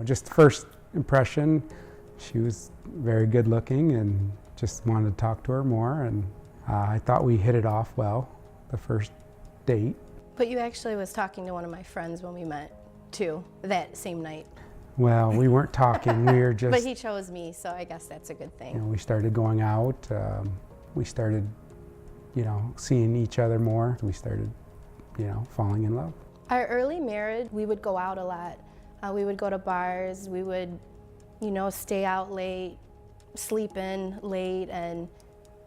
Just first impression, she was very good looking and just wanted to talk to her more, and I thought we hit it off well the first date. But you actually was talking to one of my friends when we met too, that same night. Well, we weren't talking, we were just... But he chose me, so I guess that's a good thing. We started going out, we started, seeing each other more. We started, falling in love. Our early marriage, we would go out a lot. We would go to bars, we would, stay out late, sleep in late, and,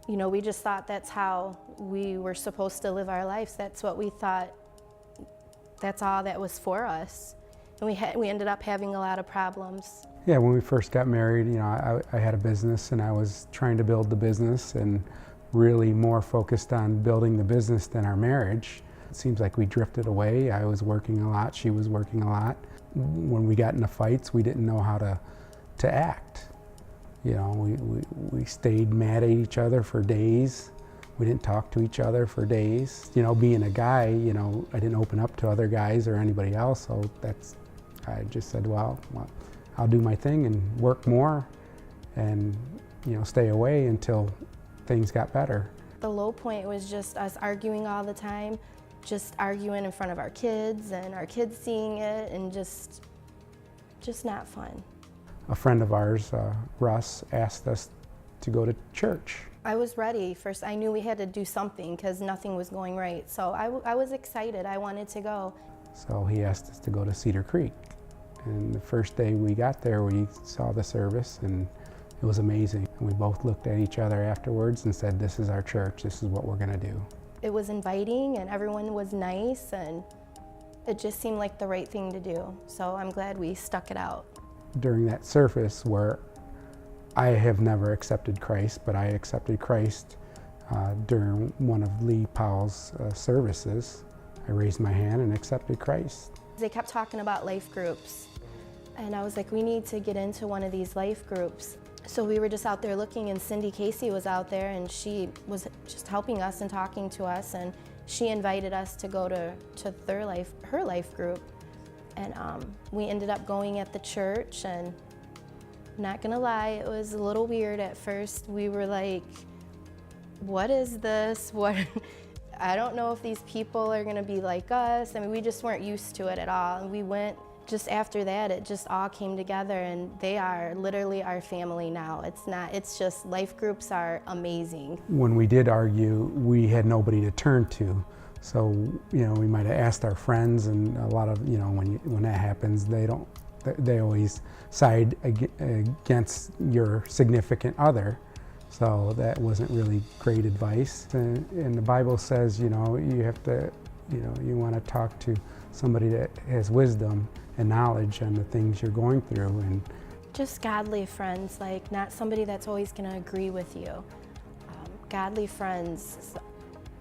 we just thought that's how we were supposed to live our lives. That's what we thought, that's all that was for us. And we ended up having a lot of problems. Yeah, when we first got married, I had a business and I was trying to build the business and really more focused on building the business than our marriage. It seems like we drifted away. I was working a lot, she was working a lot. When we got into fights, we didn't know how to act. We stayed mad at each other for days. We didn't talk to each other for days. Being a guy, I didn't open up to other guys or anybody else, so I just said, well, I'll do my thing and work more and, stay away until things got better. The low point was just us arguing all the time, just arguing in front of our kids and our kids seeing it, and just not fun. A friend of ours, Russ, asked us to go to church. I was ready. First, I knew we had to do something because nothing was going right. So I was excited. I wanted to go. So he asked us to go to CedarCreek. And the first day we got there, we saw the service, and it was amazing. And we both looked at each other afterwards and said, this is our church. This is what we're going to do. It was inviting, and everyone was nice, and it just seemed like the right thing to do. So I'm glad we stuck it out. During that service where I have never accepted Christ, but I accepted Christ during one of Lee Powell's services. I raised my hand and accepted Christ. They kept talking about life groups, and I was like, we need to get into one of these life groups. So we were just out there looking, and Cindy Casey was out there, and she was just helping us and talking to us, and she invited us to go to her life group. And we ended up going at the church, and not gonna lie, it was a little weird at first. We were like, what is this? I don't know if these people are gonna be like us. I mean, we just weren't used to it at all. And we went, just after that, it just all came together, and they are literally our family now. It's just, life groups are amazing. When we did argue, we had nobody to turn to. So, we might have asked our friends, and a lot of, when that happens, they always side against your significant other. So that wasn't really great advice. And the Bible says, you have to, you want to talk to somebody that has wisdom and knowledge on the things you're going through. And just godly friends, like not somebody that's always going to agree with you. Godly friends,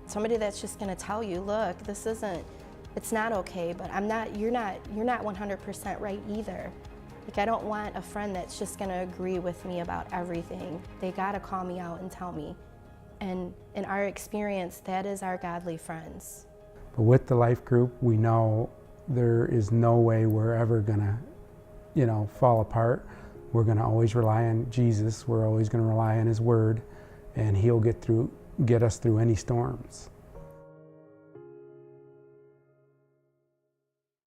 somebody that's just going to tell you, look, it's not okay, but you're not 100% right either. Like, I don't want a friend that's just going to agree with me about everything. They got to call me out and tell me. And in our experience, that is our godly friends. But with the life group, we know there is no way we're ever going to, fall apart. We're going to always rely on Jesus. We're always going to rely on His Word, and He'll get us through any storms.